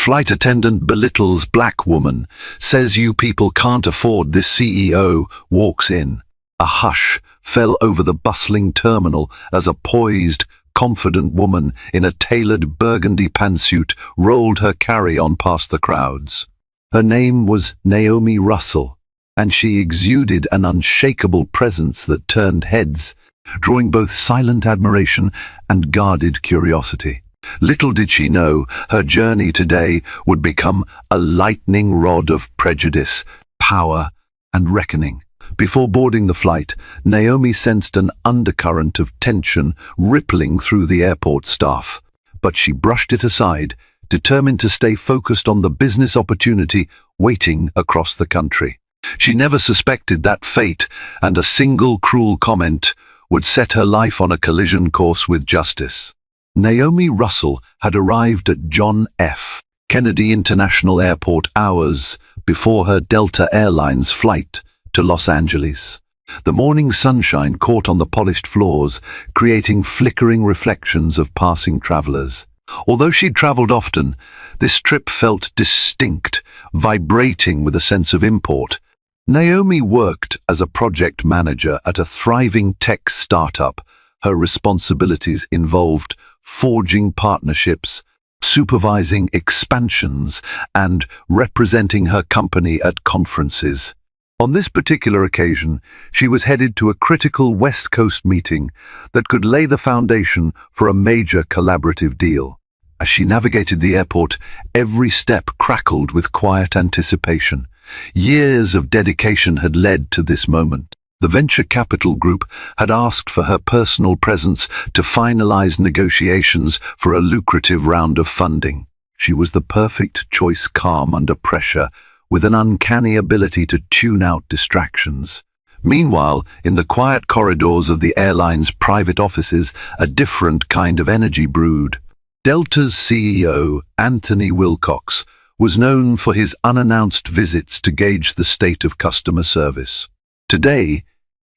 Flight attendant Belittles black woman says you people can't afford this CEO walks in. A hush fell over the bustling terminal as a poised, confident woman in a tailored burgundy pantsuit rolled her carry-on past the crowds. Her name was Naomi Russell, and she exuded an unshakable presence that turned heads, drawing both silent admiration and guarded curiosity. Little did she know her journey today would become a lightning rod of prejudice, power, and reckoning. Before boarding the flight, Naomi sensed an undercurrent of tension rippling through the airport staff, but she brushed it aside, determined to stay focused on the business opportunity waiting across the country. She never suspected that fate and a single cruel comment would set her life on a collision course with justice. Naomi Russell had arrived at John F. Kennedy International Airport hours before her Delta Airlines flight to Los Angeles. The morning sunshine caught on the polished floors, creating flickering reflections of passing travelers. Although she'd traveled often, this trip felt distinct, vibrating with a sense of import. Naomi worked as a project manager at a thriving tech startup. Her responsibilities involved forging partnerships, supervising expansions, and representing her company at conferences. On this particular occasion, she was headed to a critical West Coast meeting that could lay the foundation for a major collaborative deal. As she navigated the airport, every step crackled with quiet anticipation. Years of dedication had led to this moment. The venture capital group had asked for her personal presence to finalize negotiations for a lucrative round of funding. She was the perfect choice, calm under pressure, with an uncanny ability to tune out distractions. Meanwhile, in the quiet corridors of the airline's private offices, a different kind of energy brewed. Delta's CEO, Anthony Wilcox, was known for his unannounced visits to gauge the state of customer service. Today,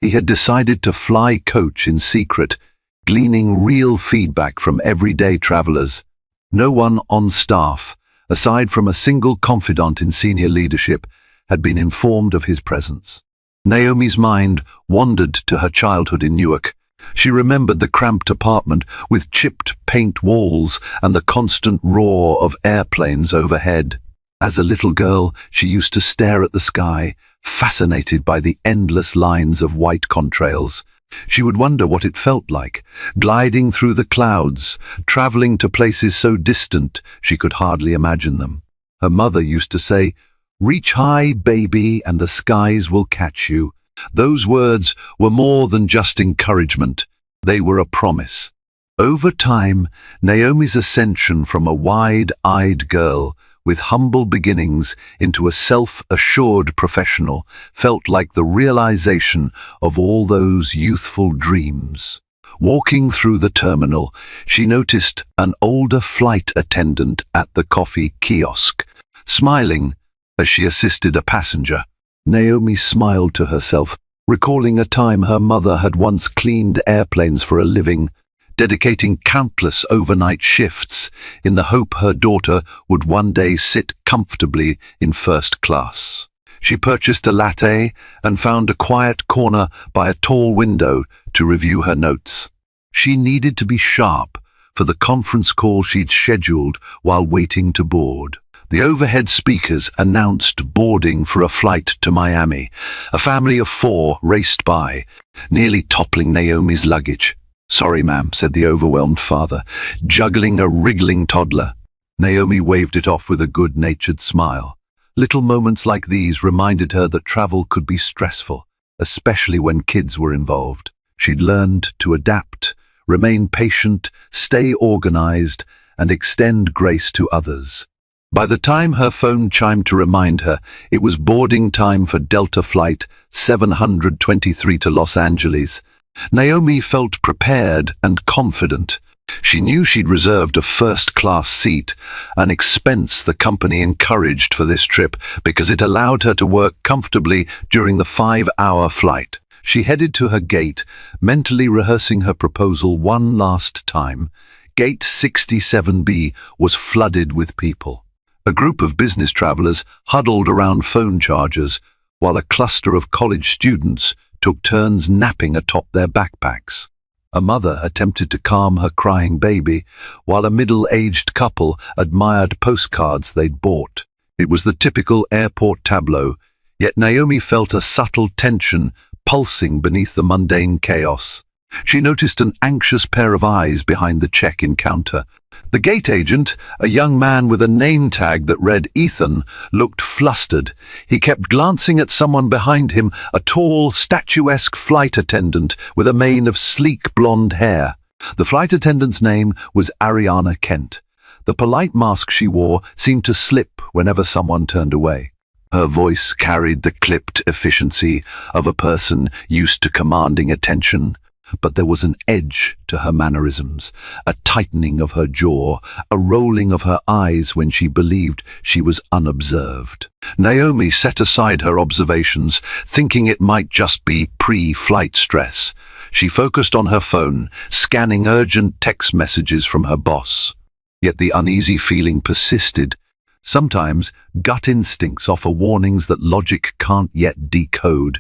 he had decided to fly coach in secret, gleaning real feedback from everyday travelers. No one on staff, aside from a single confidant in senior leadership, had been informed of his presence. Naomi's mind wandered to her childhood in Newark. She remembered the cramped apartment with chipped paint walls and the constant roar of airplanes overhead. As a little girl, she used to stare at the sky, fascinated by the endless lines of white contrails. She would wonder what it felt like, gliding through the clouds, traveling to places so distant she could hardly imagine them. Her mother used to say, "Reach high, baby, and the skies will catch you." Those words were more than just encouragement. They were a promise. Over time, Naomi's ascension from a wide-eyed girl with humble beginnings into a self-assured professional felt like the realization of all those youthful dreams. Walking through the terminal, she noticed an older flight attendant at the coffee kiosk, smiling as she assisted a passenger. Naomi smiled to herself, recalling a time her mother had once cleaned airplanes for a living, dedicating countless overnight shifts in the hope her daughter would one day sit comfortably in first class. She purchased a latte and found a quiet corner by a tall window to review her notes. She needed to be sharp for the conference call she'd scheduled while waiting to board. The overhead speakers announced boarding for a flight to Miami. A family of 4 raced by, nearly toppling Naomi's luggage. "Sorry, ma'am," said the overwhelmed father, juggling a wriggling toddler. Naomi waved it off with a good-natured smile. Little moments like these reminded her that travel could be stressful, especially when kids were involved. She'd learned to adapt, remain patient, stay organized, and extend grace to others. By the time her phone chimed to remind her it was boarding time for Delta Flight 723 to Los Angeles, Naomi felt prepared and confident. She knew she'd reserved a first-class seat, an expense the company encouraged for this trip because it allowed her to work comfortably during the 5-hour flight. She headed to her gate, mentally rehearsing her proposal one last time. Gate 67B was flooded with people. A group of business travelers huddled around phone chargers, while a cluster of college students took turns napping atop their backpacks. A mother attempted to calm her crying baby, while a middle-aged couple admired postcards they'd bought. It was the typical airport tableau, yet Naomi felt a subtle tension pulsing beneath the mundane chaos. She noticed an anxious pair of eyes behind the check-in counter. The gate agent, a young man with a name tag that read Ethan, looked flustered. He kept glancing at someone behind him, a tall, statuesque flight attendant with a mane of sleek blonde hair. The flight attendant's name was Ariana Kent. The polite mask she wore seemed to slip whenever someone turned away. Her voice carried the clipped efficiency of a person used to commanding attention. But there was an edge to her mannerisms, a tightening of her jaw, a rolling of her eyes when she believed she was unobserved. Naomi set aside her observations, thinking it might just be pre-flight stress. She focused on her phone, scanning urgent text messages from her boss. Yet the uneasy feeling persisted. Sometimes gut instincts offer warnings that logic can't yet decode.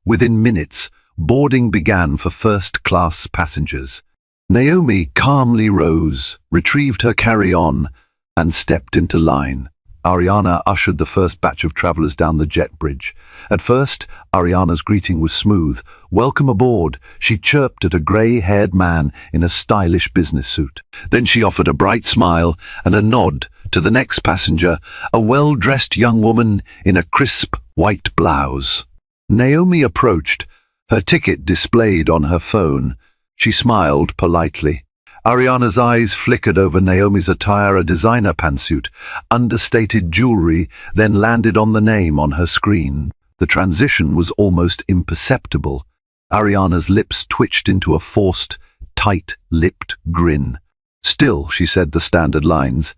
Within minutes, boarding began for first-class passengers. Naomi calmly rose, retrieved her carry-on, and stepped into line. Ariana ushered the first batch of travelers down the jet bridge. At first, Ariana's greeting was smooth. "Welcome aboard," she chirped at a grey-haired man in a stylish business suit. Then she offered a bright smile and a nod to the next passenger, a well-dressed young woman in a crisp white blouse. Naomi approached, her ticket displayed on her phone. She smiled politely. Ariana's eyes flickered over Naomi's attire, a designer pantsuit, understated jewelry, then landed on the name on her screen. The transition was almost imperceptible. Ariana's lips twitched into a forced, tight-lipped grin. "Still," she said the standard lines.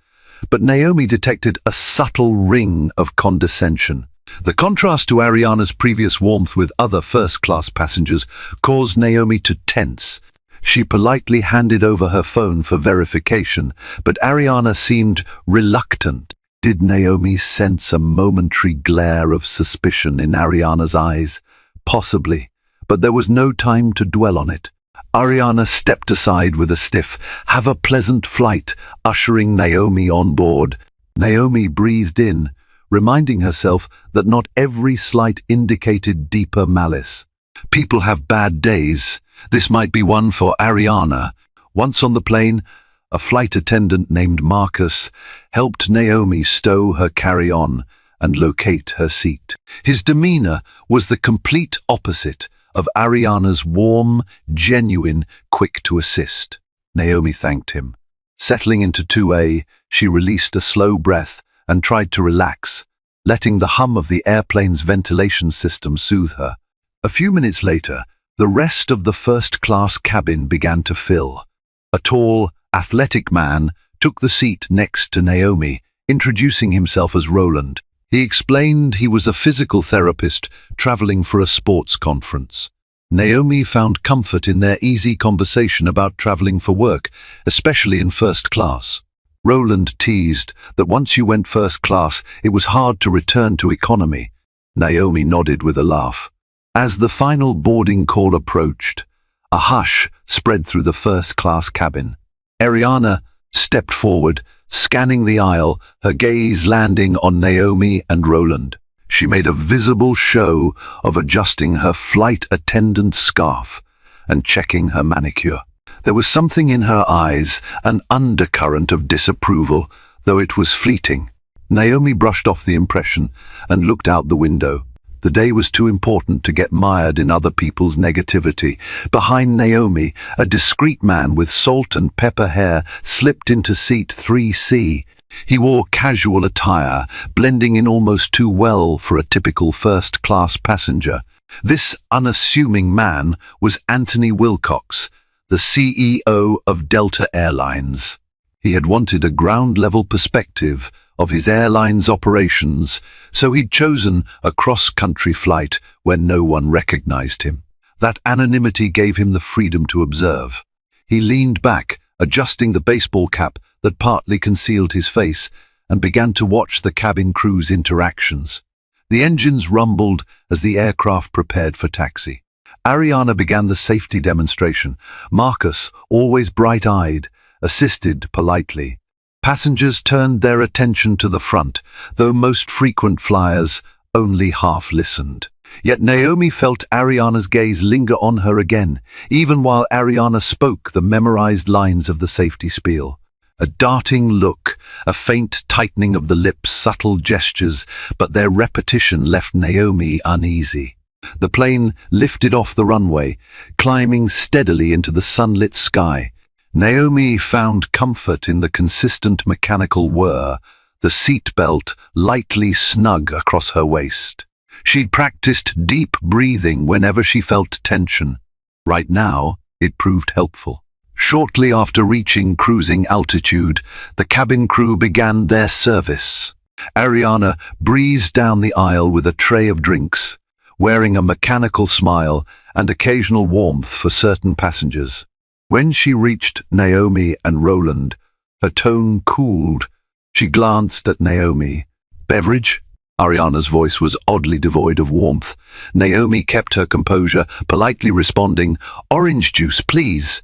But Naomi detected a subtle ring of condescension. The contrast to Ariana's previous warmth with other first-class passengers caused Naomi to tense. She politely handed over her phone for verification, but Ariana seemed reluctant. Did Naomi sense a momentary glare of suspicion in Ariana's eyes? Possibly, but there was no time to dwell on it. Ariana stepped aside with a stiff, "Have a pleasant flight," ushering Naomi on board. Naomi breathed in, reminding herself that not every slight indicated deeper malice. People have bad days. This might be one for Ariana. Once on the plane, a flight attendant named Marcus helped Naomi stow her carry-on and locate her seat. His demeanor was the complete opposite of Ariana's warm, genuine, quick to assist. Naomi thanked him. Settling into 2A, she released a slow breath and tried to relax, letting the hum of the airplane's ventilation system soothe her. A few minutes later, the rest of the first-class cabin began to fill. A tall, athletic man took the seat next to Naomi, introducing himself as Roland. He explained he was a physical therapist traveling for a sports conference. Naomi found comfort in their easy conversation about traveling for work, especially in first class. Roland teased that once you went first class, it was hard to return to economy. Naomi nodded with a laugh. As the final boarding call approached, a hush spread through the first-class cabin. Ariana stepped forward, scanning the aisle, her gaze landing on Naomi and Roland. She made a visible show of adjusting her flight attendant's scarf and checking her manicure. There was something in her eyes, an undercurrent of disapproval, though it was fleeting. Naomi brushed off the impression and looked out the window. The day was too important to get mired in other people's negativity. Behind Naomi, a discreet man with salt and pepper hair slipped into seat 3C. He wore casual attire, blending in almost too well for a typical first-class passenger. This unassuming man was Anthony Wilcox, the CEO of Delta Airlines. He had wanted a ground-level perspective of his airline's operations, so he'd chosen a cross-country flight where no one recognized him. That anonymity gave him the freedom to observe. He leaned back, adjusting the baseball cap that partly concealed his face, and began to watch the cabin crew's interactions. The engines rumbled as the aircraft prepared for taxi. Ariana began the safety demonstration. Marcus, always bright-eyed, assisted politely. Passengers turned their attention to the front, though most frequent flyers only half listened. Yet Naomi felt Ariana's gaze linger on her again, even while Ariana spoke the memorized lines of the safety spiel. A darting look, a faint tightening of the lips, subtle gestures, but their repetition left Naomi uneasy. The plane lifted off the runway, climbing steadily into the sunlit sky. Naomi found comfort in the consistent mechanical whir, the seatbelt lightly snug across her waist. She'd practiced deep breathing whenever she felt tension. Right now, it proved helpful. Shortly after reaching cruising altitude, the cabin crew began their service. Ariana breezed down the aisle with a tray of drinks, wearing a mechanical smile and occasional warmth for certain passengers. When she reached Naomi and Roland, her tone cooled. She glanced at Naomi. "Beverage?" Ariana's voice was oddly devoid of warmth. Naomi kept her composure, politely responding, "Orange juice, please."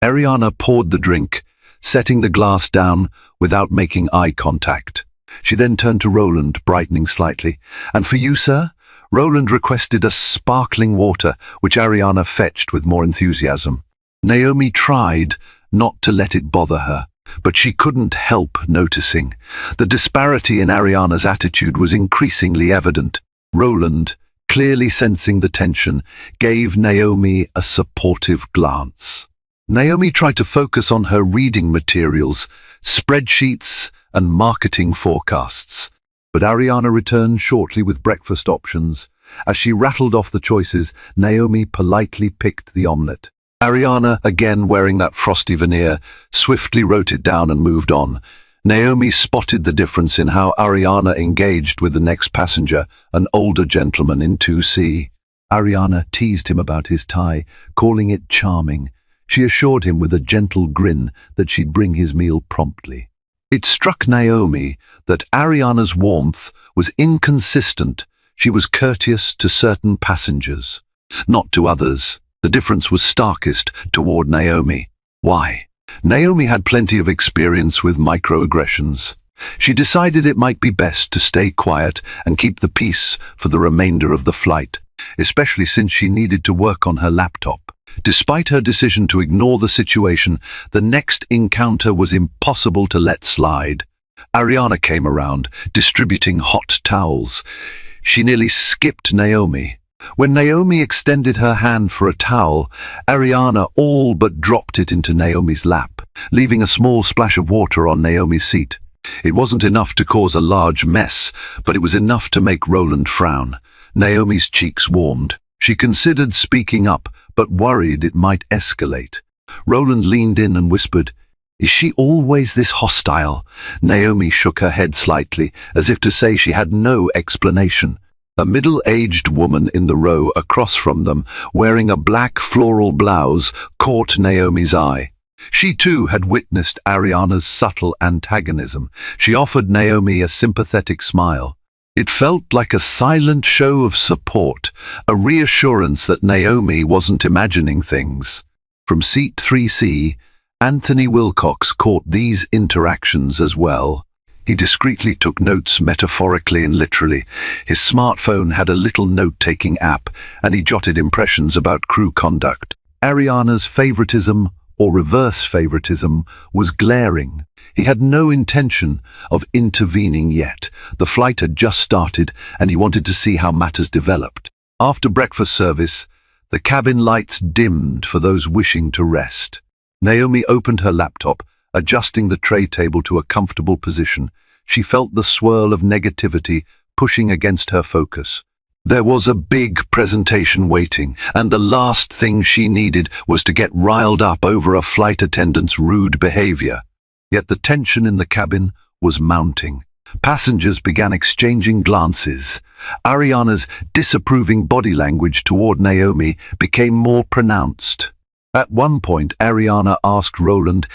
Ariana poured the drink, setting the glass down without making eye contact. She then turned to Roland, brightening slightly. "And for you, sir?" Roland requested a sparkling water, which Ariana fetched with more enthusiasm. Naomi tried not to let it bother her, but she couldn't help noticing. The disparity in Ariana's attitude was increasingly evident. Roland, clearly sensing the tension, gave Naomi a supportive glance. Naomi tried to focus on her reading materials, spreadsheets, and marketing forecasts. But Ariana returned shortly with breakfast options. As she rattled off the choices, Naomi politely picked the omelette. Ariana, again wearing that frosty veneer, swiftly wrote it down and moved on. Naomi spotted the difference in how Ariana engaged with the next passenger, an older gentleman in 2C. Ariana teased him about his tie, calling it charming. She assured him with a gentle grin that she'd bring his meal promptly. It struck Naomi that Ariana's warmth was inconsistent. She was courteous to certain passengers, not to others. The difference was starkest toward Naomi. Why? Naomi had plenty of experience with microaggressions. She decided it might be best to stay quiet and keep the peace for the remainder of the flight, especially since she needed to work on her laptop. Despite her decision to ignore the situation, the next encounter was impossible to let slide. Ariana came around, distributing hot towels. She nearly skipped Naomi. When Naomi extended her hand for a towel, Ariana all but dropped it into Naomi's lap, leaving a small splash of water on Naomi's seat. It wasn't enough to cause a large mess, but it was enough to make Roland frown. Naomi's cheeks warmed. She considered speaking up, but worried it might escalate. Roland leaned in and whispered, "Is she always this hostile?" Naomi shook her head slightly, as if to say she had no explanation. A middle-aged woman in the row across from them, wearing a black floral blouse, caught Naomi's eye. She too had witnessed Ariana's subtle antagonism. She offered Naomi a sympathetic smile. It felt like a silent show of support, a reassurance that Naomi wasn't imagining things. From seat 3C, Anthony Wilcox caught these interactions as well. He discreetly took notes metaphorically and literally. His smartphone had a little note-taking app, and he jotted impressions about crew conduct. Ariana's favoritism, or reverse favoritism, was glaring. He had no intention of intervening yet. The flight had just started, and he wanted to see how matters developed. After breakfast service, the cabin lights dimmed for those wishing to rest. Naomi opened her laptop, adjusting the tray table to a comfortable position. She felt the swirl of negativity pushing against her focus. There was a big presentation waiting, and the last thing she needed was to get riled up over a flight attendant's rude behavior. Yet the tension in the cabin was mounting. Passengers began exchanging glances. Ariana's disapproving body language toward Naomi became more pronounced. At one point, Ariana asked Roland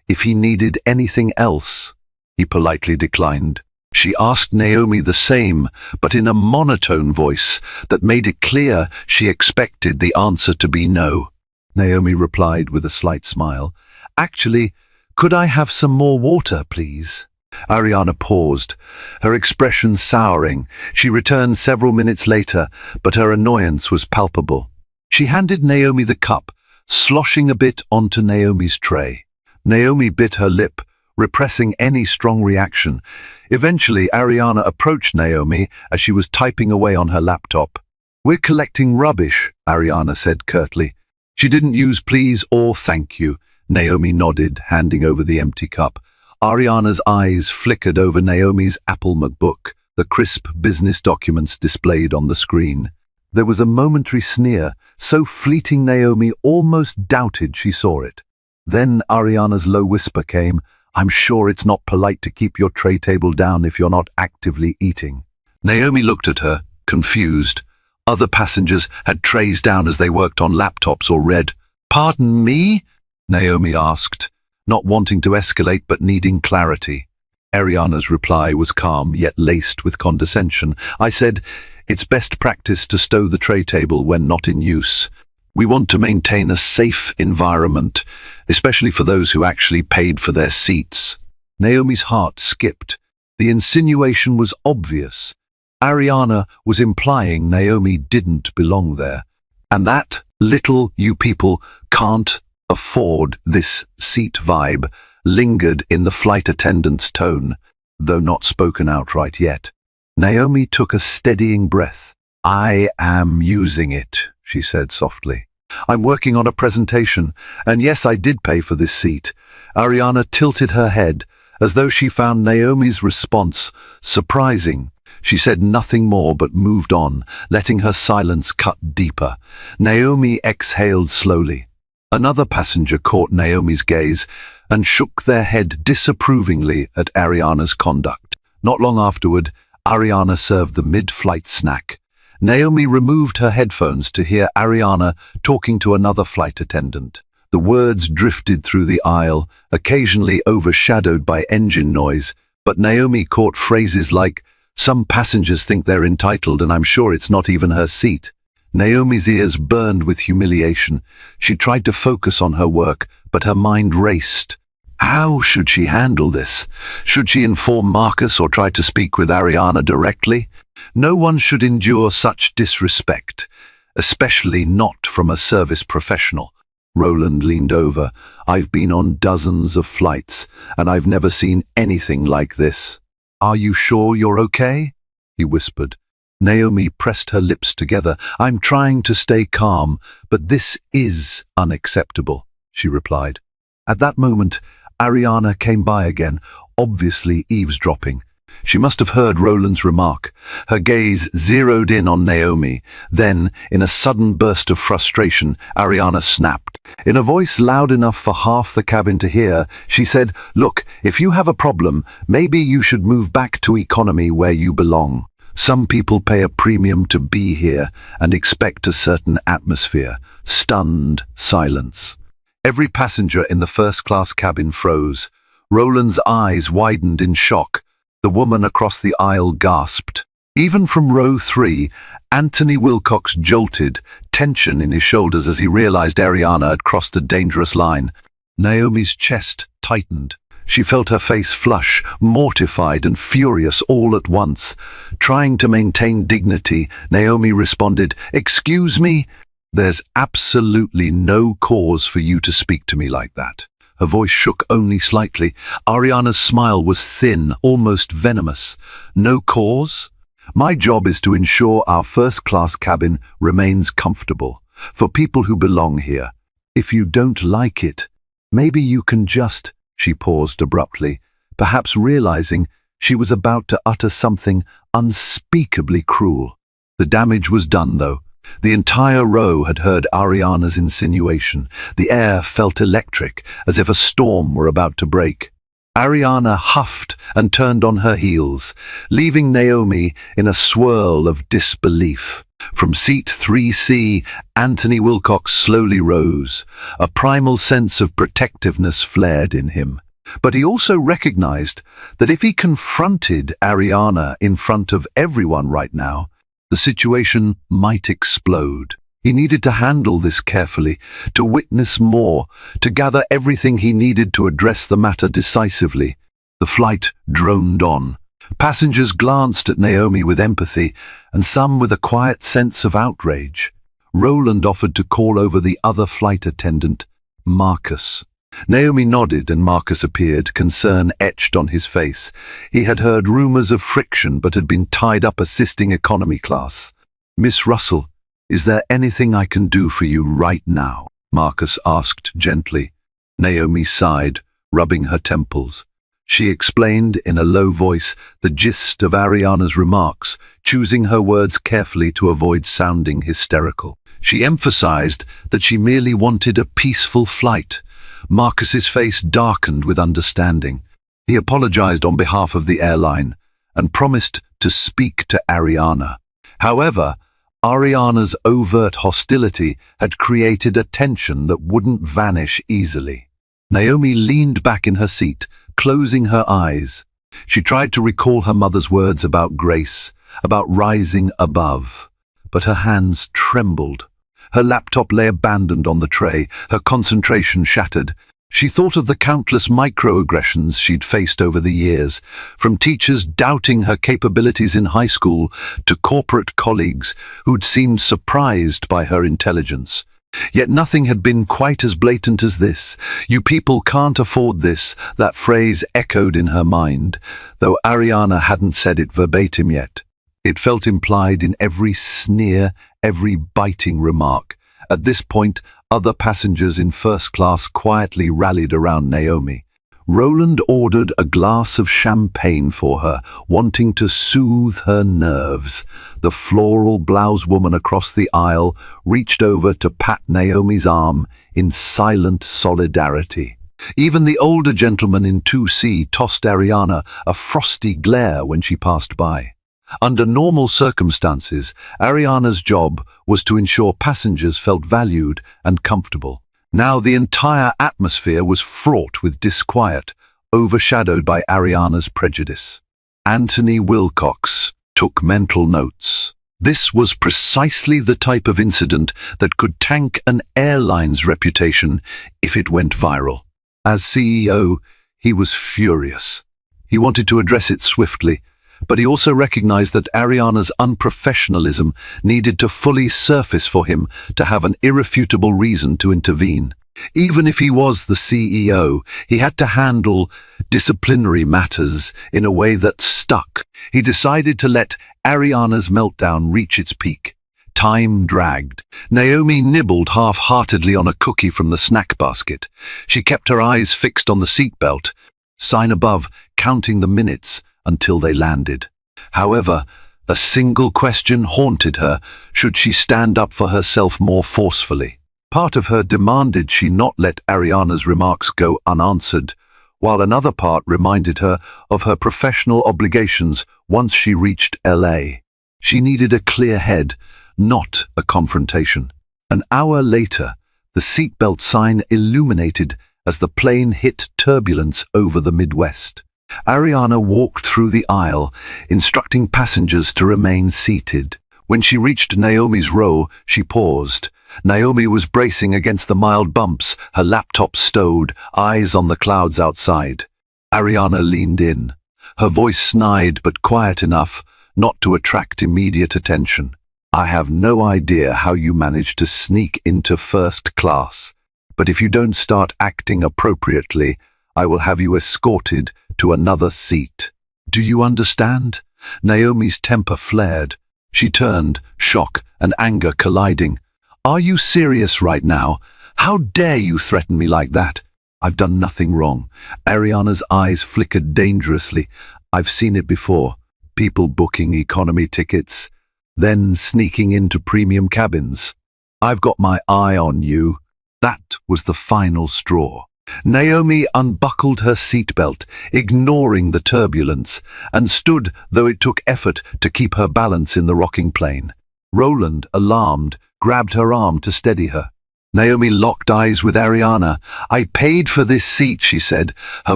if he needed anything else. He politely declined. She asked Naomi the same, but in a monotone voice that made it clear she expected the answer to be no. Naomi replied with a slight smile. Actually, could I have some more water, please? Ariana paused, her expression souring. She returned several minutes later, but her annoyance was palpable. She handed Naomi the cup, sloshing a bit onto Naomi's tray. Naomi bit her lip, repressing any strong reaction. Eventually, Ariana approached Naomi as she was typing away on her laptop. "We're collecting rubbish," Ariana said curtly. She didn't use please or thank you. Naomi nodded, handing over the empty cup. Ariana's eyes flickered over Naomi's Apple MacBook, the crisp business documents displayed on the screen. There was a momentary sneer, so fleeting Naomi almost doubted she saw it. Then Ariana's low whisper came, "I'm sure it's not polite to keep your tray table down if you're not actively eating." Naomi looked at her, confused. Other passengers had trays down as they worked on laptops or read. "Pardon me?" Naomi asked, not wanting to escalate but needing clarity. Ariana's reply was calm, yet laced with condescension. "I said, it's best practice to stow the tray table when not in use. We want to maintain a safe environment, especially for those who actually paid for their seats." Naomi's heart skipped. The insinuation was obvious. Ariana was implying Naomi didn't belong there. And that little "you people can't afford this seat" vibe lingered in the flight attendant's tone, though not spoken outright yet. Naomi took a steadying breath. "I am using it," she said softly. "I'm working on a presentation, and yes, I did pay for this seat." Ariana tilted her head, as though she found Naomi's response surprising. She said nothing more but moved on, letting her silence cut deeper. Naomi exhaled slowly. Another passenger caught Naomi's gaze and shook their head disapprovingly at Ariana's conduct. Not long afterward, Ariana served the mid-flight snack. Naomi removed her headphones to hear Ariana talking to another flight attendant. The words drifted through the aisle, occasionally overshadowed by engine noise, but Naomi caught phrases like, "Some passengers think they're entitled, and I'm sure it's not even her seat." Naomi's ears burned with humiliation. She tried to focus on her work, but her mind raced. How should she handle this? Should she inform Marcus or try to speak with Ariana directly? No one should endure such disrespect, especially not from a service professional. Roland leaned over. "I've been on dozens of flights, and I've never seen anything like this." "Are you sure you're okay?" he whispered. Naomi pressed her lips together. "I'm trying to stay calm, but this is unacceptable," she replied. At that moment, Ariana came by again, obviously eavesdropping. She must have heard Roland's remark. Her gaze zeroed in on Naomi. Then, in a sudden burst of frustration, Ariana snapped. In a voice loud enough for half the cabin to hear, she said, "Look, if you have a problem, maybe you should move back to economy where you belong. Some people pay a premium to be here and expect a certain atmosphere." Stunned silence. Every passenger in the first-class cabin froze. Roland's eyes widened in shock. The woman across the aisle gasped. Even from row 3, Anthony Wilcox jolted, tension in his shoulders as he realized Ariana had crossed a dangerous line. Naomi's chest tightened. She felt her face flush, mortified and furious all at once. Trying to maintain dignity, Naomi responded, "Excuse me? There's absolutely no cause for you to speak to me like that." Her voice shook only slightly. Ariana's smile was thin, almost venomous. "No cause? My job is to ensure our first-class cabin remains comfortable for people who belong here. If you don't like it, maybe you can just..." She paused abruptly, perhaps realizing she was about to utter something unspeakably cruel. The damage was done, though. The entire row had heard Ariana's insinuation. The air felt electric, as if a storm were about to break. Ariana huffed and turned on her heels, leaving Naomi in a swirl of disbelief. From seat 3C, Anthony Wilcox slowly rose. A primal sense of protectiveness flared in him. But he also recognized that if he confronted Ariana in front of everyone right now, the situation might explode. He needed to handle this carefully, to witness more, to gather everything he needed to address the matter decisively. The flight droned on. Passengers glanced at Naomi with empathy, and some with a quiet sense of outrage. Roland offered to call over the other flight attendant, Marcus. Naomi nodded and Marcus appeared, concern etched on his face. He had heard rumors of friction but had been tied up assisting economy class. "Miss Russell, is there anything I can do for you right now?" Marcus asked gently. Naomi sighed, rubbing her temples. She explained in a low voice the gist of Ariana's remarks, choosing her words carefully to avoid sounding hysterical. She emphasized that she merely wanted a peaceful flight. Marcus's face darkened with understanding. He apologized on behalf of the airline and promised to speak to Ariana. However, Ariana's overt hostility had created a tension that wouldn't vanish easily. Naomi leaned back in her seat, closing her eyes. She tried to recall her mother's words about grace, about rising above, but her hands trembled. Her laptop lay abandoned on the tray, her concentration shattered. She thought of the countless microaggressions she'd faced over the years, from teachers doubting her capabilities in high school to corporate colleagues who'd seemed surprised by her intelligence. Yet nothing had been quite as blatant as this. "You people can't afford this," that phrase echoed in her mind, though Ariana hadn't said it verbatim yet. It felt implied in every sneer, every biting remark. At this point, other passengers in first class quietly rallied around Naomi. Roland ordered a glass of champagne for her, wanting to soothe her nerves. The floral blouse woman across the aisle reached over to pat Naomi's arm in silent solidarity. Even the older gentleman in 2C tossed Ariana a frosty glare when she passed by. Under normal circumstances, Ariana's job was to ensure passengers felt valued and comfortable. Now the entire atmosphere was fraught with disquiet, overshadowed by Ariana's prejudice. Anthony Wilcox took mental notes. This was precisely the type of incident that could tank an airline's reputation if it went viral. As CEO, he was furious. He wanted to address it swiftly, but he also recognized that Ariana's unprofessionalism needed to fully surface for him to have an irrefutable reason to intervene. Even if he was the CEO, he had to handle disciplinary matters in a way that stuck. He decided to let Ariana's meltdown reach its peak. Time dragged. Naomi nibbled half-heartedly on a cookie from the snack basket. She kept her eyes fixed on the seatbelt, sign above, counting the minutes until they landed. However, a single question haunted her: should she stand up for herself more forcefully? Part of her demanded she not let Ariana's remarks go unanswered, while another part reminded her of her professional obligations once she reached LA. She needed a clear head, not a confrontation. An hour later, the seatbelt sign illuminated as the plane hit turbulence over the Midwest. Ariana walked through the aisle, instructing passengers to remain seated. When she reached Naomi's row, she paused. Naomi was bracing against the mild bumps, her laptop stowed, eyes on the clouds outside. Ariana leaned in. Her voice snide but quiet enough not to attract immediate attention. "I have no idea how you managed to sneak into first class, but if you don't start acting appropriately, I will have you escorted to another seat. Do you understand?" Naomi's temper flared. She turned, shock and anger colliding. "Are you serious right now? How dare you threaten me like that?" "I've done nothing wrong." Ariana's eyes flickered dangerously. "I've seen it before. People booking economy tickets, then sneaking into premium cabins. I've got my eye on you." That was the final straw. Naomi unbuckled her seatbelt, ignoring the turbulence, and stood, though it took effort to keep her balance in the rocking plane. Roland, alarmed, grabbed her arm to steady her. Naomi locked eyes with Ariana. "I paid for this seat," she said, her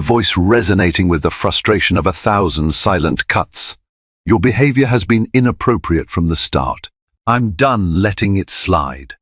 voice resonating with the frustration of 1,000 silent cuts. "Your behavior has been inappropriate from the start. I'm done letting it slide."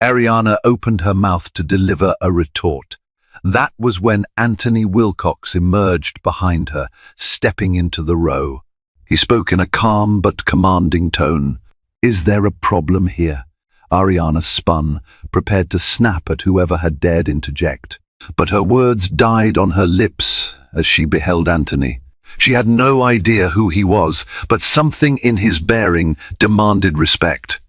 Ariana opened her mouth to deliver a retort. That was when Anthony Wilcox emerged behind her, stepping into the row. He spoke in a calm but commanding tone. "Is there a problem here?" Ariana spun, prepared to snap at whoever had dared interject. But her words died on her lips as she beheld Anthony. She had no idea who he was, but something in his bearing demanded respect.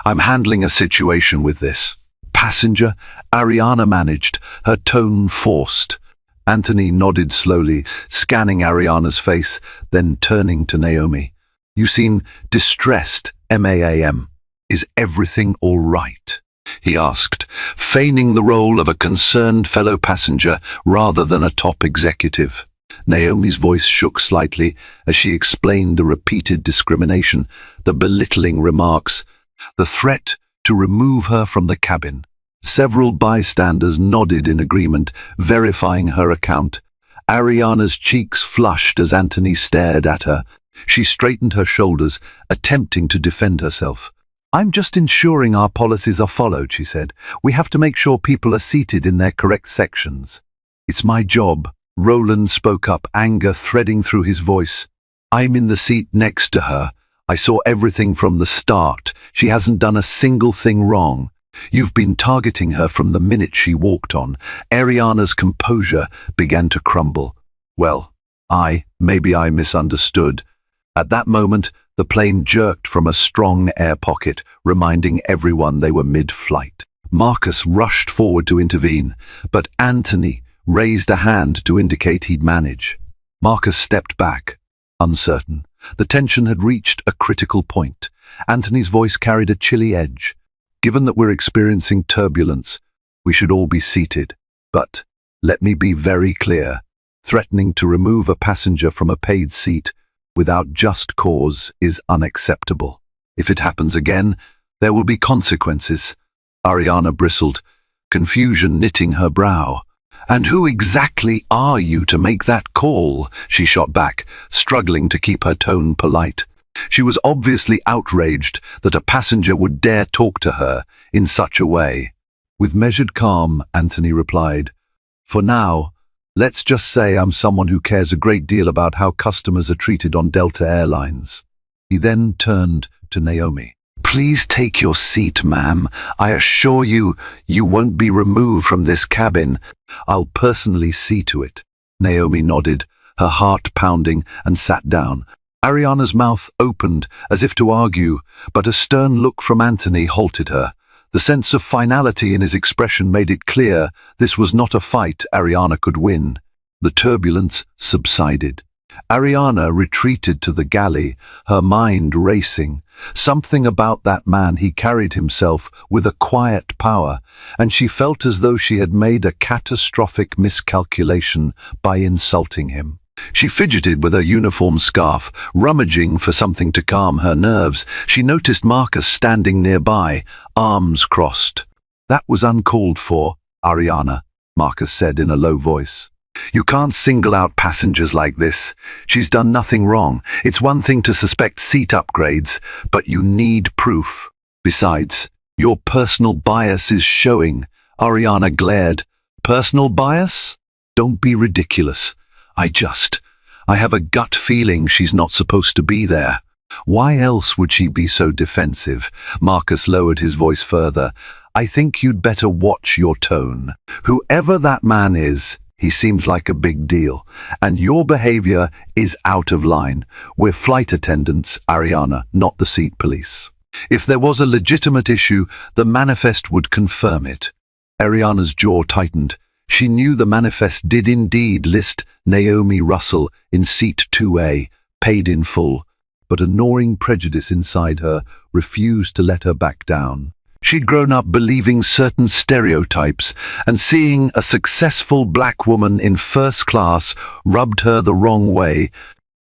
"I'm handling a situation with this." "Passenger?" Ariana managed, her tone forced. Anthony nodded slowly, scanning Ariana's face, then turning to Naomi. "You seem distressed, ma'am. Is everything all right?" he asked, feigning the role of a concerned fellow passenger rather than a top executive. Naomi's voice shook slightly as she explained the repeated discrimination, the belittling remarks, the threat to remove her from the cabin. Several bystanders nodded in agreement, verifying her account. Ariana's cheeks flushed as Anthony stared at her. She straightened her shoulders, attempting to defend herself. "I'm just ensuring our policies are followed," she said. "We have to make sure people are seated in their correct sections." "It's my job," Roland spoke up, anger threading through his voice. "I'm in the seat next to her. I saw everything from the start. She hasn't done a single thing wrong. You've been targeting her from the minute she walked on." Ariana's composure began to crumble. "Well, maybe I misunderstood." At that moment, the plane jerked from a strong air pocket, reminding everyone they were mid-flight. Marcus rushed forward to intervene, but Anthony raised a hand to indicate he'd manage. Marcus stepped back, uncertain. The tension had reached a critical point. Anthony's voice carried a chilly edge. "Given that we're experiencing turbulence, we should all be seated. But let me be very clear. Threatening to remove a passenger from a paid seat without just cause is unacceptable. If it happens again, there will be consequences." Ariana bristled, confusion knitting her brow. "And who exactly are you to make that call?" she shot back, struggling to keep her tone polite. She was obviously outraged that a passenger would dare talk to her in such a way. With measured calm, Anthony replied, "For now, let's just say I'm someone who cares a great deal about how customers are treated on Delta Airlines." He then turned to Naomi. "Please take your seat, ma'am. I assure you, you won't be removed from this cabin. I'll personally see to it." Naomi nodded, her heart pounding, and sat down. Ariana's mouth opened as if to argue, but a stern look from Anthony halted her. The sense of finality in his expression made it clear this was not a fight Ariana could win. The turbulence subsided. Ariana retreated to the galley, her mind racing. Something about that man, he carried himself with a quiet power, and she felt as though she had made a catastrophic miscalculation by insulting him. She fidgeted with her uniform scarf, rummaging for something to calm her nerves. She noticed Marcus standing nearby, arms crossed. "That was uncalled for, Ariana," Marcus said in a low voice. "You can't single out passengers like this. She's done nothing wrong. It's one thing to suspect seat upgrades, but you need proof. Besides, your personal bias is showing." Ariana glared. "Personal bias? Don't be ridiculous. I have a gut feeling she's not supposed to be there." "Why else would she be so defensive?" Marcus lowered his voice further. "I think you'd better watch your tone. Whoever that man is, he seems like a big deal, and your behavior is out of line. We're flight attendants, Ariana, not the seat police. If there was a legitimate issue, the manifest would confirm it." Ariana's jaw tightened. She knew the manifest did indeed list Naomi Russell in seat 2A, paid in full, but a gnawing prejudice inside her refused to let her back down. She'd grown up believing certain stereotypes, and seeing a successful black woman in first class rubbed her the wrong way,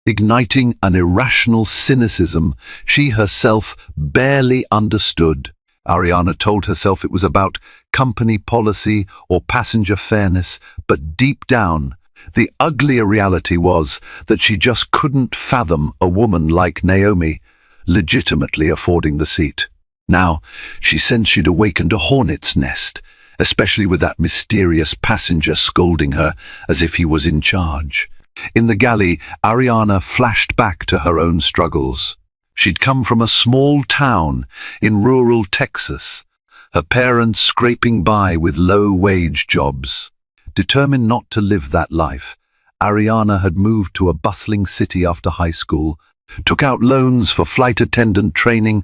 igniting an irrational cynicism she herself barely understood. Ariana told herself it was about company policy or passenger fairness, but deep down, the uglier reality was that she just couldn't fathom a woman like Naomi legitimately affording the seat. Now, she sensed she'd awakened a hornet's nest, especially with that mysterious passenger scolding her as if he was in charge. In the galley, Ariana flashed back to her own struggles. She'd come from a small town in rural Texas, her parents scraping by with low-wage jobs. Determined not to live that life, Ariana had moved to a bustling city after high school, took out loans for flight attendant training,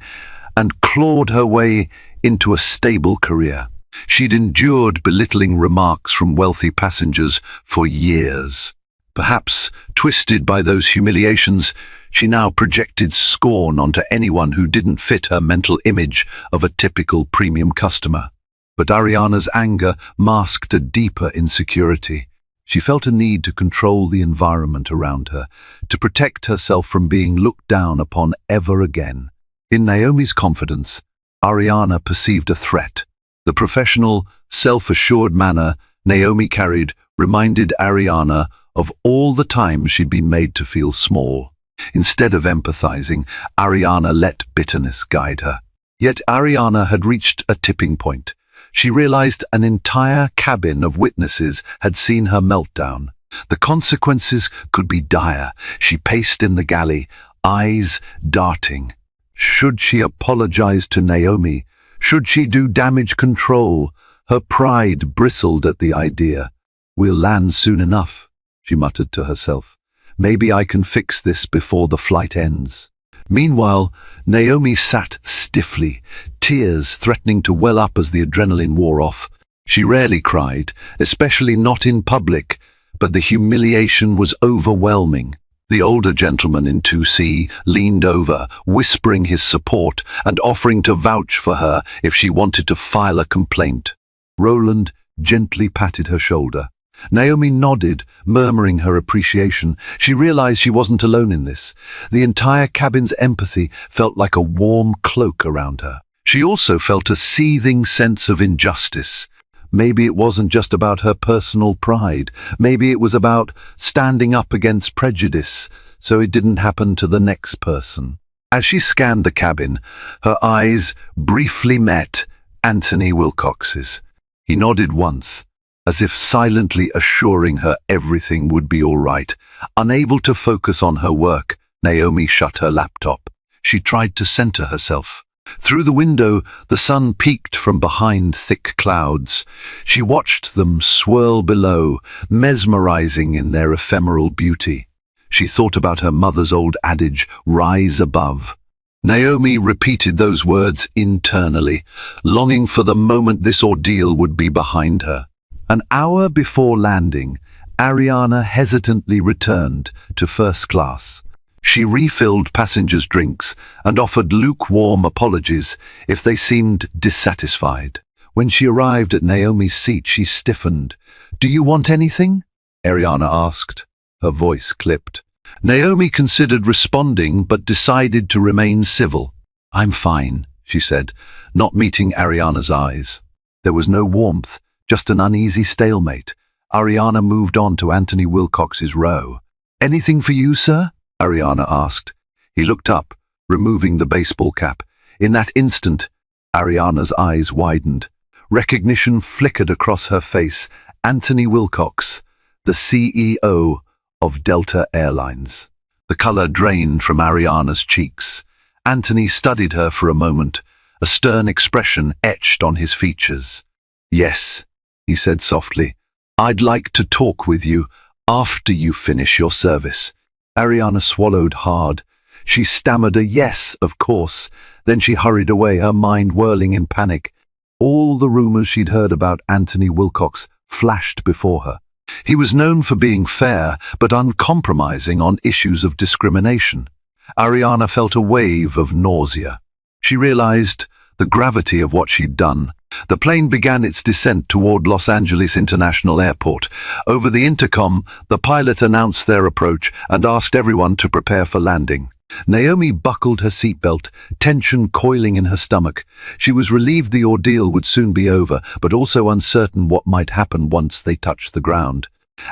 and clawed her way into a stable career. She'd endured belittling remarks from wealthy passengers for years. Perhaps, twisted by those humiliations, she now projected scorn onto anyone who didn't fit her mental image of a typical premium customer. But Ariana's anger masked a deeper insecurity. She felt a need to control the environment around her, to protect herself from being looked down upon ever again. In Naomi's confidence, Ariana perceived a threat. The professional, self-assured manner Naomi carried reminded Ariana of all the times she'd been made to feel small. Instead of empathizing, Ariana let bitterness guide her. Yet Ariana had reached a tipping point. She realized an entire cabin of witnesses had seen her meltdown. The consequences could be dire. She paced in the galley, eyes darting. Should she apologize to Naomi? Should she do damage control? Her pride bristled at the idea. "We'll land soon enough," she muttered to herself. "Maybe I can fix this before the flight ends." Meanwhile, Naomi sat stiffly, tears threatening to well up as the adrenaline wore off. She rarely cried, especially not in public, but the humiliation was overwhelming. The older gentleman in 2C leaned over, whispering his support and offering to vouch for her if she wanted to file a complaint. Roland gently patted her shoulder. Naomi nodded, murmuring her appreciation. She realized she wasn't alone in this. The entire cabin's empathy felt like a warm cloak around her. She also felt a seething sense of injustice. Maybe it wasn't just about her personal pride. Maybe it was about standing up against prejudice, so it didn't happen to the next person. As she scanned the cabin, her eyes briefly met Anthony Wilcox's. He nodded once, as if silently assuring her everything would be all right. Unable to focus on her work, Naomi shut her laptop. She tried to center herself. Through the window, the sun peeked from behind thick clouds. She watched them swirl below, mesmerizing in their ephemeral beauty. She thought about her mother's old adage, "Rise above." Naomi repeated those words internally, longing for the moment this ordeal would be behind her. An hour before landing, Ariana hesitantly returned to first class. She refilled passengers' drinks and offered lukewarm apologies if they seemed dissatisfied. When she arrived at Naomi's seat, she stiffened. "Do you want anything?" Ariana asked. Her voice clipped. Naomi considered responding but decided to remain civil. "I'm fine," she said, not meeting Ariana's eyes. There was no warmth, just an uneasy stalemate. Ariana moved on to Anthony Wilcox's row. "Anything for you, sir?" Ariana asked. He looked up, removing the baseball cap. In that instant, Ariana's eyes widened. Recognition flickered across her face. Anthony Wilcox, the CEO of Delta Airlines. The color drained from Ariana's cheeks. Anthony studied her for a moment, a stern expression etched on his features. "Yes," he said softly. "I'd like to talk with you after you finish your service." Ariana swallowed hard. She stammered a yes, of course. Then she hurried away, her mind whirling in panic. All the rumors she'd heard about Anthony Wilcox flashed before her. He was known for being fair, but uncompromising on issues of discrimination. Ariana felt a wave of nausea. She realized the gravity of what she'd done. The plane began its descent toward Los Angeles International Airport. Over the intercom, the pilot announced their approach and asked everyone to prepare for landing. Naomi buckled her seatbelt, tension coiling in her stomach. She was relieved the ordeal would soon be over, but also uncertain what might happen once they touched the ground.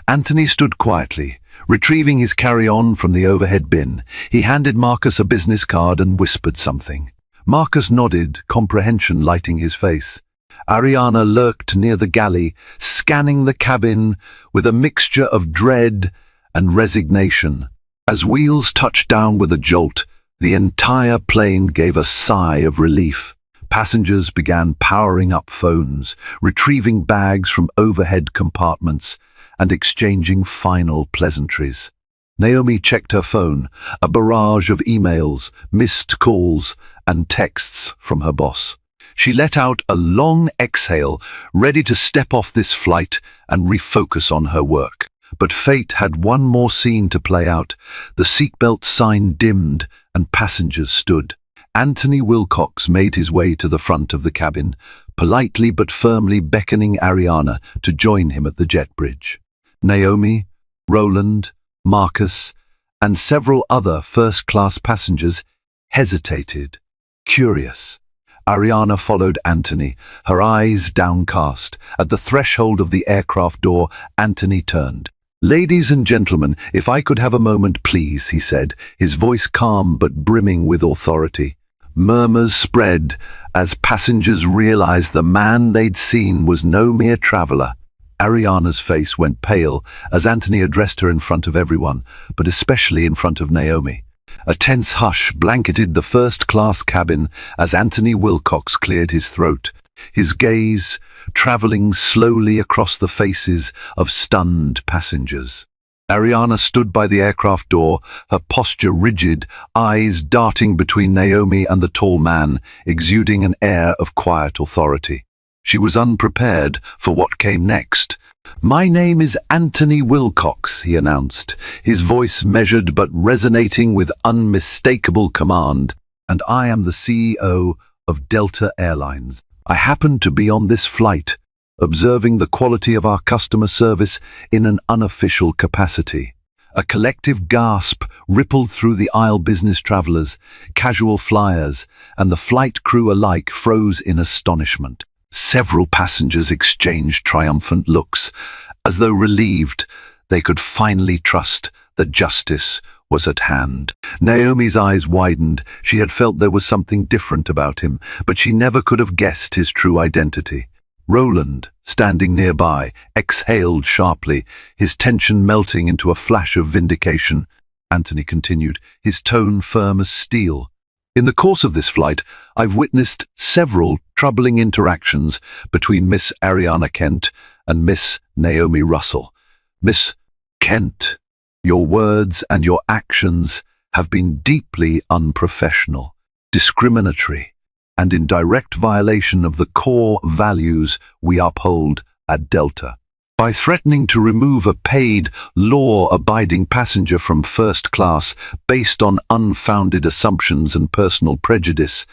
Anthony stood quietly, retrieving his carry-on from the overhead bin. He handed Marcus a business card and whispered something. Marcus nodded, comprehension lighting his face. Ariana lurked near the galley, scanning the cabin with a mixture of dread and resignation. As wheels touched down with a jolt, the entire plane gave a sigh of relief. Passengers began powering up phones, retrieving bags from overhead compartments, and exchanging final pleasantries. Naomi checked her phone, a barrage of emails, missed calls, and texts from her boss. She let out a long exhale, ready to step off this flight and refocus on her work. But fate had one more scene to play out. The seatbelt sign dimmed and passengers stood. Anthony Wilcox made his way to the front of the cabin, politely but firmly beckoning Ariana to join him at the jet bridge. Naomi, Roland, Marcus, and several other first-class passengers hesitated, curious. Ariana followed Anthony, her eyes downcast. At the threshold of the aircraft door, Anthony turned. "Ladies and gentlemen, if I could have a moment, please," he said, his voice calm but brimming with authority. Murmurs spread as passengers realized the man they'd seen was no mere traveler. Ariana's face went pale as Anthony addressed her in front of everyone, but especially in front of Naomi. A tense hush blanketed the first-class cabin as Anthony Wilcox cleared his throat, his gaze traveling slowly across the faces of stunned passengers. Ariana stood by the aircraft door, her posture rigid, eyes darting between Naomi and the tall man, exuding an air of quiet authority. She was unprepared for what came next. "My name is Anthony Wilcox," he announced, his voice measured but resonating with unmistakable command, "and I am the CEO of Delta Airlines. I happen to be on this flight, observing the quality of our customer service in an unofficial capacity." A collective gasp rippled through the aisle. Business travelers, casual flyers, and the flight crew alike froze in astonishment. Several passengers exchanged triumphant looks, as though relieved they could finally trust that justice was at hand. Naomi's eyes widened. She had felt there was something different about him, but she never could have guessed his true identity. Roland, standing nearby, exhaled sharply, his tension melting into a flash of vindication. Anthony continued, his tone firm as steel. "In the course of this flight, I've witnessed several troubling interactions between Miss Ariana Kent and Miss Naomi Russell. Miss Kent, your words and your actions have been deeply unprofessional, discriminatory, and in direct violation of the core values we uphold at Delta. By threatening to remove a paid, law-abiding passenger from first class based on unfounded assumptions and personal prejudice,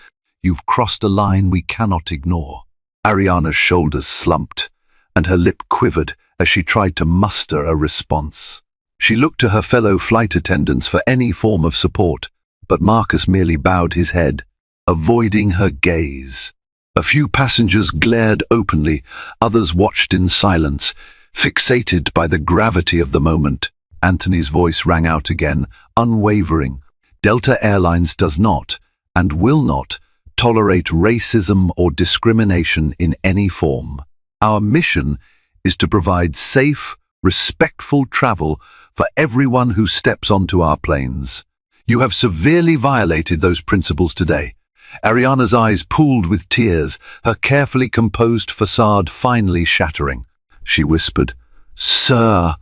you've crossed a line we cannot ignore." Ariana's shoulders slumped, and her lip quivered as she tried to muster a response. She looked to her fellow flight attendants for any form of support, but Marcus merely bowed his head, avoiding her gaze. A few passengers glared openly, others watched in silence, fixated by the gravity of the moment. Anthony's voice rang out again, unwavering. "Delta Airlines does not, and will not, tolerate racism or discrimination in any form. Our mission is to provide safe, respectful travel for everyone who steps onto our planes. You have severely violated those principles today." Ariana's eyes pooled with tears, her carefully composed facade finally shattering. She whispered, "Sir,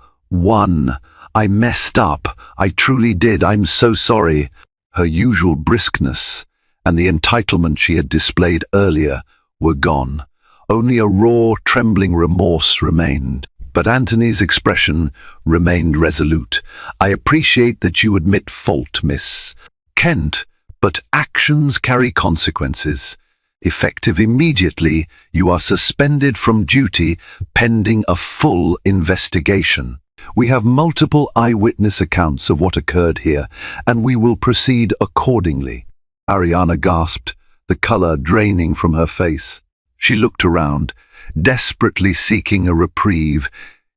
I messed up. I truly did. I'm so sorry." Her usual briskness and the entitlement she had displayed earlier were gone. Only a raw, trembling remorse remained. But Anthony's expression remained resolute. "I appreciate that you admit fault, Miss Kent, but actions carry consequences. Effective immediately, you are suspended from duty pending a full investigation." We have multiple eyewitness accounts of what occurred here, and we will proceed accordingly." Ariana gasped, the color draining from her face. She looked around, desperately seeking a reprieve,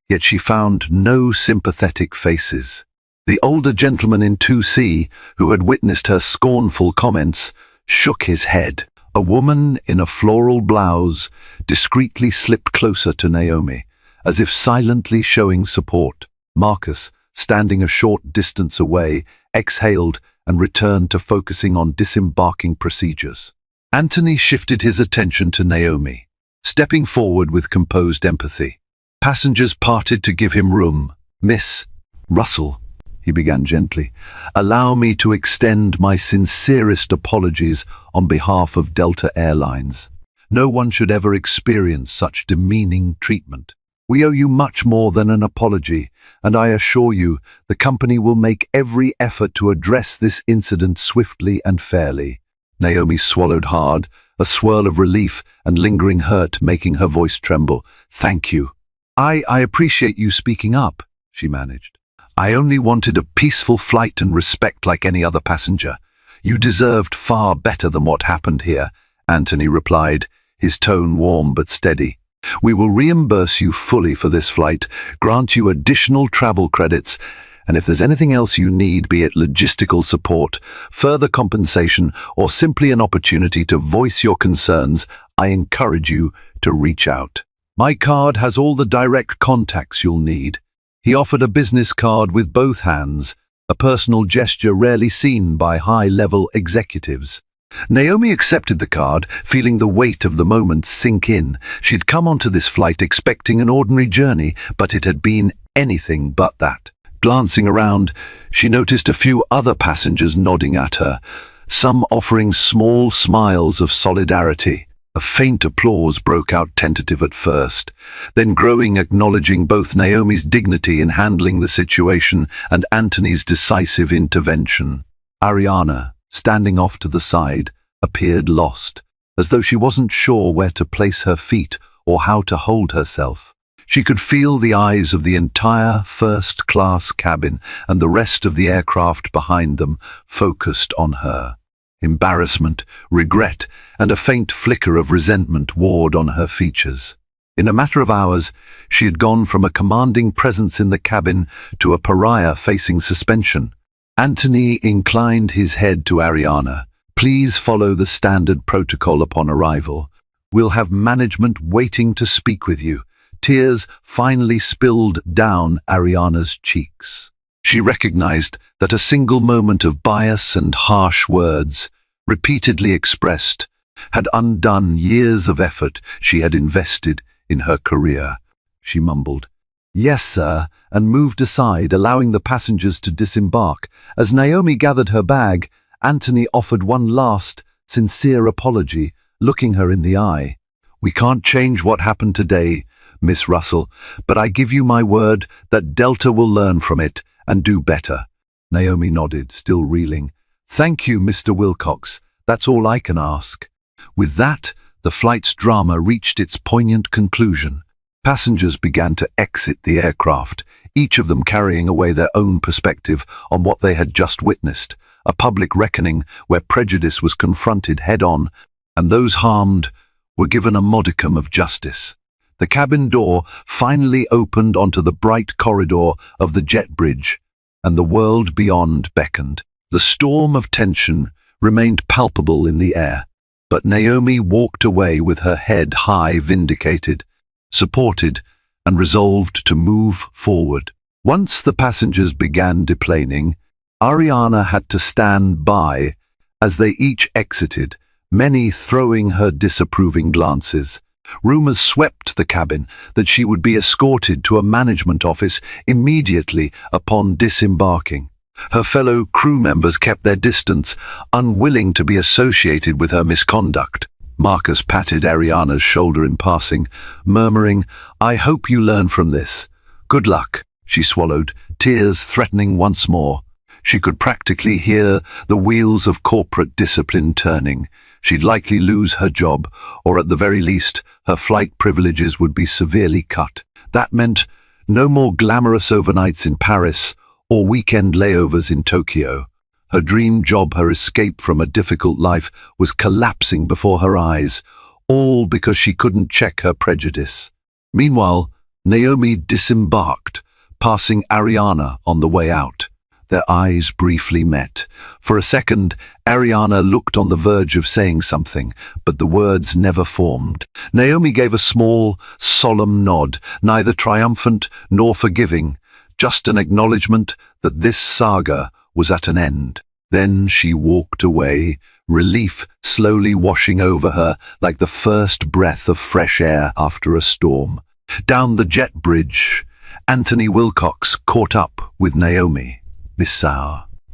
yet she found no sympathetic faces. The older gentleman in 2C, who had witnessed her scornful comments, shook his head. A woman in a floral blouse discreetly slipped closer to Naomi, as if silently showing support. Marcus, standing a short distance away, exhaled and returned to focusing on disembarking procedures. Anthony shifted his attention to Naomi, stepping forward with composed empathy. Passengers parted to give him room. "Miss Russell," he began gently, "allow me to extend my sincerest apologies on behalf of Delta Airlines. No one should ever experience such demeaning treatment. We owe you much more than an apology, and I assure you the company will make every effort to address this incident swiftly and fairly." Naomi swallowed hard, a swirl of relief and lingering hurt making her voice tremble. "Thank you. I appreciate you speaking up," she managed. "I only wanted a peaceful flight and respect like any other passenger. You deserved far better than what happened here," Anthony replied, his tone warm but steady. "We will reimburse you fully for this flight, grant you additional travel credits, and if there's anything else you need, be it logistical support, further compensation, or simply an opportunity to voice your concerns, I encourage you to reach out. My card has all the direct contacts you'll need." He offered a business card with both hands, a personal gesture rarely seen by high-level executives. Naomi accepted the card, feeling the weight of the moment sink in. She'd come onto this flight expecting an ordinary journey, but it had been anything but that. Glancing around, she noticed a few other passengers nodding at her, some offering small smiles of solidarity. A faint applause broke out, tentative at first, then growing, acknowledging both Naomi's dignity in handling the situation and Anthony's decisive intervention. Ariana, standing off to the side, appeared lost, as though she wasn't sure where to place her feet or how to hold herself. She could feel the eyes of the entire first-class cabin and the rest of the aircraft behind them focused on her. Embarrassment, regret, and a faint flicker of resentment warred on her features. In a matter of hours, she had gone from a commanding presence in the cabin to a pariah facing suspension. Anthony inclined his head to Ariana. "Please follow the standard protocol upon arrival. We'll have management waiting to speak with you." Tears finally spilled down Ariana's cheeks. She recognized that a single moment of bias and harsh words, repeatedly expressed, had undone years of effort she had invested in her career. She mumbled, "Yes, sir," and moved aside, allowing the passengers to disembark. As Naomi gathered her bag, Anthony offered one last, sincere apology, looking her in the eye. "We can't change what happened today, Miss Russell, but I give you my word that Delta will learn from it and do better." Naomi nodded, still reeling. "Thank you, Mr. Wilcox. That's all I can ask." With that, the flight's drama reached its poignant conclusion. Passengers began to exit the aircraft, each of them carrying away their own perspective on what they had just witnessed, a public reckoning where prejudice was confronted head-on, and those harmed were given a modicum of justice. The cabin door finally opened onto the bright corridor of the jet bridge, and the world beyond beckoned. The storm of tension remained palpable in the air, but Naomi walked away with her head high, vindicated, supported, and resolved to move forward. Once the passengers began deplaning, Ariana had to stand by as they each exited, many throwing her disapproving glances. Rumors swept the cabin that she would be escorted to a management office immediately upon disembarking. Her fellow crew members kept their distance, unwilling to be associated with her misconduct. Marcus patted Ariana's shoulder in passing, murmuring, "I hope you learn from this. Good luck." She swallowed, tears threatening once more. She could practically hear the wheels of corporate discipline turning. She'd likely lose her job, or at the very least, her flight privileges would be severely cut. That meant No more glamorous overnights in Paris or weekend layovers in Tokyo. Her dream job, her escape from a difficult life, was collapsing before her eyes, all because she couldn't check her prejudice. Meanwhile, Naomi disembarked, passing Ariana on the way out. Their eyes briefly met. For a second, Ariana looked on the verge of saying something, but the words never formed. Naomi gave a small, solemn nod, neither triumphant nor forgiving, just an acknowledgement that this saga was at an end. Then she walked away, relief slowly washing over her like the first breath of fresh air after a storm. Down the jet bridge, Anthony Wilcox caught up with Naomi. "Miss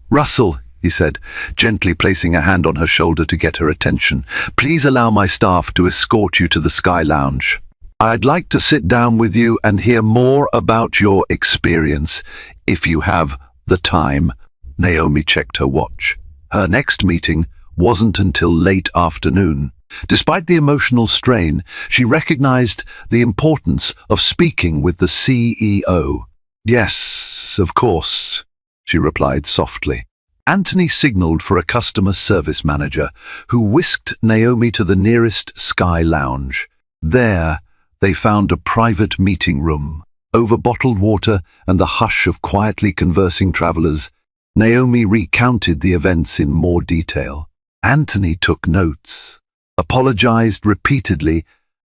Russell," he said, gently placing a hand on her shoulder to get her attention, "please allow my staff to escort you to the Sky Lounge. I'd like to sit down with you and hear more about your experience, if you have the time." Naomi checked her watch. Her next meeting wasn't until late afternoon. Despite the emotional strain, she recognized the importance of speaking with the CEO. "Yes, of course," she replied softly. Anthony signaled for a customer service manager, who whisked Naomi to the nearest Sky Lounge. There, they found a private meeting room. Over bottled water and the hush of quietly conversing travelers, Naomi recounted the events in more detail. Anthony took notes, apologized repeatedly,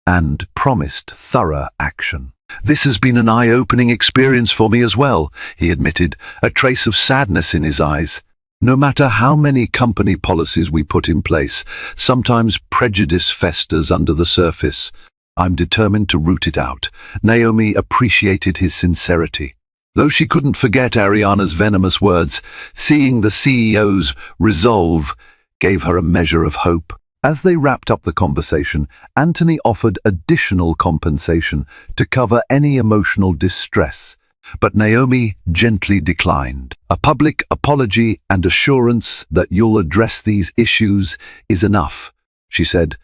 and promised thorough action. "This has been an eye-opening experience for me as well," he admitted, a trace of sadness in his eyes. "No matter how many company policies we put in place, sometimes prejudice festers under the surface. I'm determined to root it out." Naomi appreciated his sincerity. Though she couldn't forget Ariana's venomous words, seeing the CEO's resolve gave her a measure of hope. As they wrapped up the conversation, Anthony offered additional compensation to cover any emotional distress, but Naomi gently declined. "A public apology and assurance that you'll address these issues is enough," she said.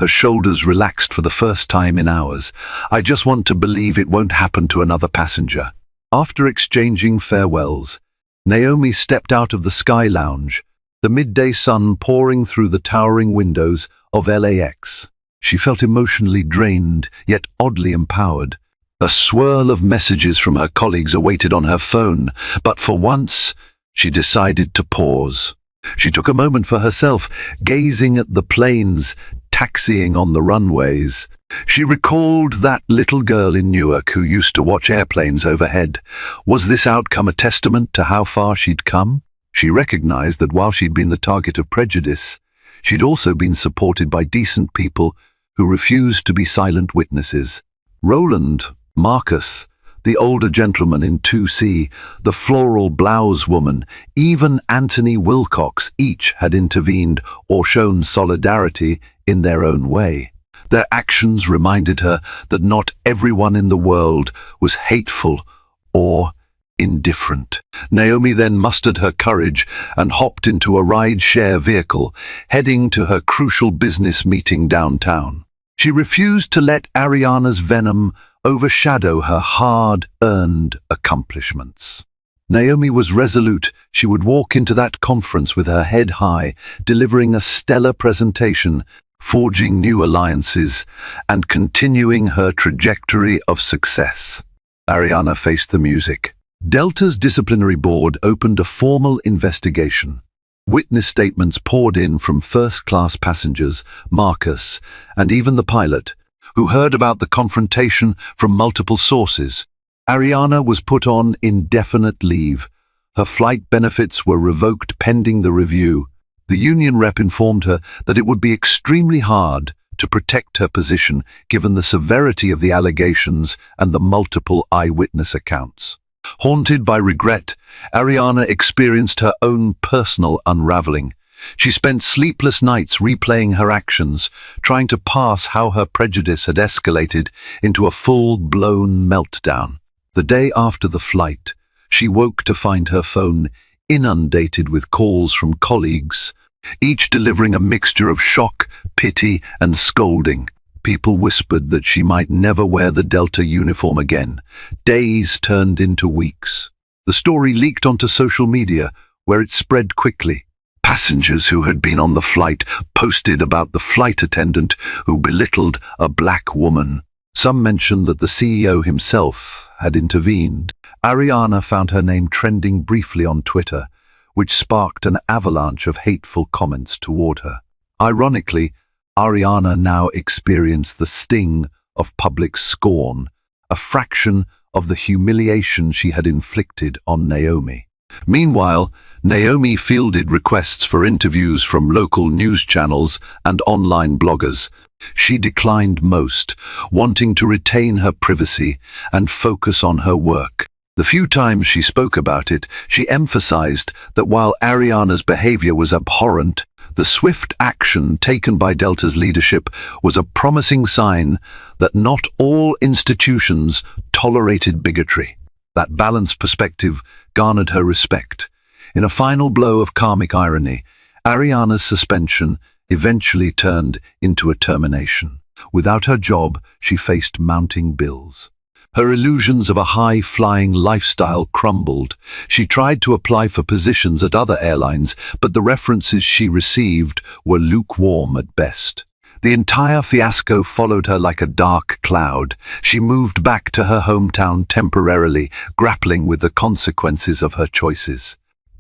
Her shoulders relaxed for the first time in hours. "I just want to believe it won't happen to another passenger." After exchanging farewells, Naomi stepped out of the Sky Lounge, the midday sun pouring through the towering windows of LAX. She felt emotionally drained, yet oddly empowered. A swirl of messages from her colleagues awaited on her phone, but for once, she decided to pause. She took a moment for herself, gazing at the planes taxiing on the runways. She recalled that little girl in Newark who used to watch airplanes overhead. Was this outcome a testament to how far she'd come? She recognized that while she'd been the target of prejudice, she'd also been supported by decent people who refused to be silent witnesses. Roland, Marcus, the older gentleman in 2C, the floral blouse woman, even Anthony Wilcox, each had intervened or shown solidarity in their own way. Their actions reminded her that not everyone in the world was hateful or indifferent. Naomi then mustered her courage and hopped into a ride-share vehicle, heading to her crucial business meeting downtown. She refused to let Ariana's venom overshadow her hard-earned accomplishments. Naomi was resolute. She would walk into that conference with her head high, delivering a stellar presentation, forging new alliances, and continuing her trajectory of success. Ariana faced the music. Delta's disciplinary board opened a formal investigation. Witness statements poured in from first-class passengers, Marcus, and even the pilot, who heard about the confrontation from multiple sources. Ariana was put on indefinite leave. Her flight benefits were revoked pending the review. The union rep informed her that it would be extremely hard to protect her position given the severity of the allegations and the multiple eyewitness accounts. Haunted by regret, Ariana experienced her own personal unraveling. She spent sleepless nights replaying her actions, trying to parse how her prejudice had escalated into a full-blown meltdown. The day after the flight, she woke to find her phone inundated with calls from colleagues, each delivering a mixture of shock, pity, and scolding. People whispered that she might never wear the Delta uniform again. Days turned into weeks. The story leaked onto social media, where it spread quickly. Passengers who had been on the flight posted about the flight attendant who belittled a black woman. Some mentioned that the CEO himself had intervened. Ariana found her name trending briefly on Twitter, which sparked an avalanche of hateful comments toward her. Ironically, Ariana now experienced the sting of public scorn, a fraction of the humiliation she had inflicted on Naomi. Meanwhile, Naomi fielded requests for interviews from local news channels and online bloggers. She declined most, wanting to retain her privacy and focus on her work. The few times she spoke about it, she emphasized that while Ariana's behavior was abhorrent, the swift action taken by Delta's leadership was a promising sign that not all institutions tolerated bigotry. That balanced perspective garnered her respect. In a final blow of karmic irony, Ariana's suspension eventually turned into a termination. Without her job, she faced mounting bills. Her illusions of a high-flying lifestyle crumbled. She tried to apply for positions at other airlines, but the references she received were lukewarm at best. The entire fiasco followed her like a dark cloud. She moved back to her hometown temporarily, grappling with the consequences of her choices.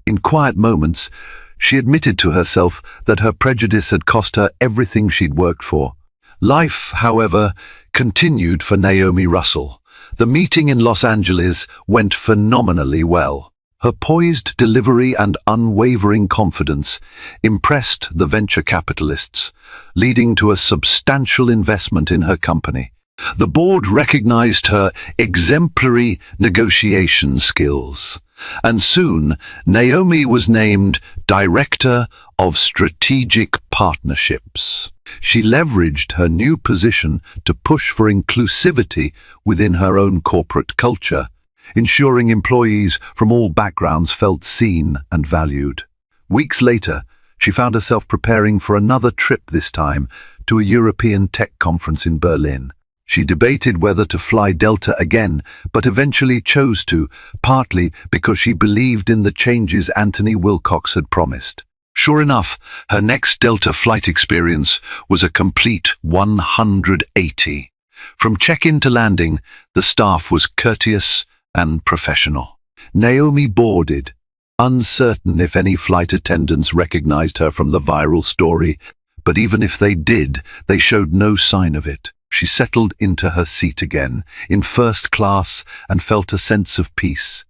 In quiet moments, she admitted to herself that her prejudice had cost her everything she'd worked for. Life, however, continued for Naomi Russell. The meeting in Los Angeles went phenomenally well. Her poised delivery and unwavering confidence impressed the venture capitalists, leading to a substantial investment in her company. The board recognized her exemplary negotiation skills, and soon Naomi was named Director of Strategic Partnerships. She leveraged her new position to push for inclusivity within her own corporate culture, ensuring employees from all backgrounds felt seen and valued. Weeks later, she found herself preparing for another trip, this time to a European tech conference in Berlin. She debated whether to fly Delta again, but eventually chose to, partly because she believed in the changes Anthony Wilcox had promised. Sure enough, her next Delta flight experience was a complete 180. From check-in to landing, the staff was courteous and professional. Naomi boarded, uncertain if any flight attendants recognized her from the viral story, but even if they did, they showed no sign of it. She settled into her seat again, in first class, and felt a sense of peace.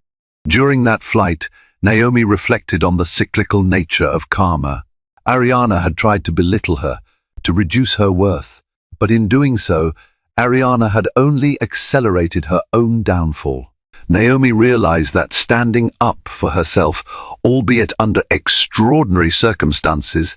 During that flight, Naomi reflected on the cyclical nature of karma. Ariana had tried to belittle her, to reduce her worth, but in doing so, Ariana had only accelerated her own downfall. Naomi realized that standing up for herself, albeit under extraordinary circumstances,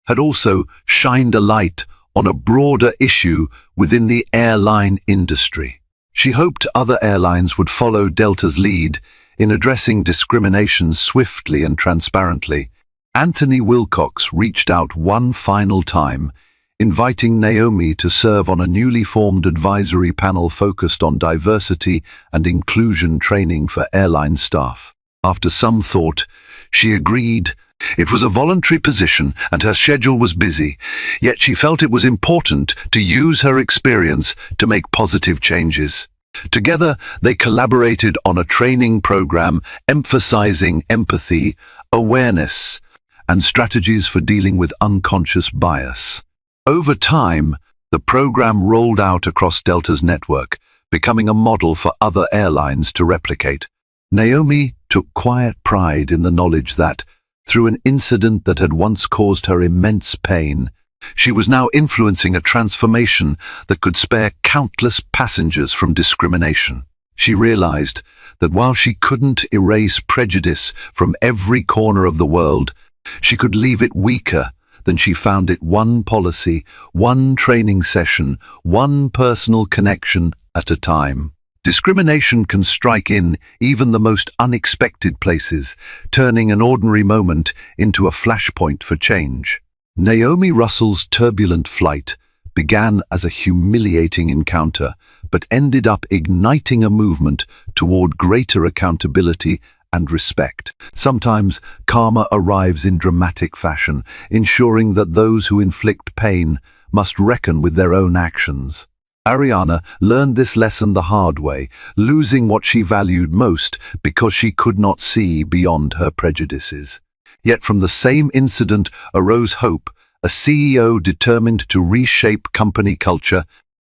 had also shined a light on a broader issue within the airline industry. She hoped other airlines would follow Delta's lead in addressing discrimination swiftly and transparently. Anthony Wilcox reached out one final time, inviting Naomi to serve on a newly formed advisory panel focused on diversity and inclusion training for airline staff. After some thought, she agreed. It was a voluntary position and her schedule was busy, yet she felt it was important to use her experience to make positive changes. Together, they collaborated on a training program emphasizing empathy, awareness, and strategies for dealing with unconscious bias. Over time, the program rolled out across Delta's network, becoming a model for other airlines to replicate. Naomi took quiet pride in the knowledge that, through an incident that had once caused her immense pain, she was now influencing a transformation that could spare countless passengers from discrimination. She realized that while she couldn't erase prejudice from every corner of the world, she could leave it weaker than she found it. One policy, one training session, one personal connection at a time. Discrimination can strike in even the most unexpected places, turning an ordinary moment into a flashpoint for change. Naomi Russell's turbulent flight began as a humiliating encounter, but ended up igniting a movement toward greater accountability and respect. Sometimes karma arrives in dramatic fashion, ensuring that those who inflict pain must reckon with their own actions. Ariana learned this lesson the hard way, losing what she valued most because she could not see beyond her prejudices. Yet from the same incident arose hope, a CEO determined to reshape company culture,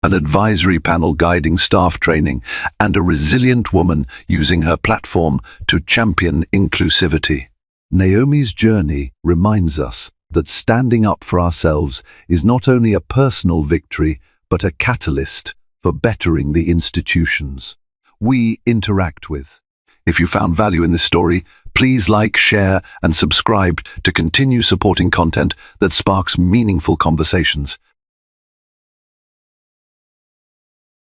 an advisory panel guiding staff training, and a resilient woman using her platform to champion inclusivity. Naomi's journey reminds us that standing up for ourselves is not only a personal victory, but a catalyst for bettering the institutions we interact with. If you found value in this story, please like, share, and subscribe to continue supporting content that sparks meaningful conversations.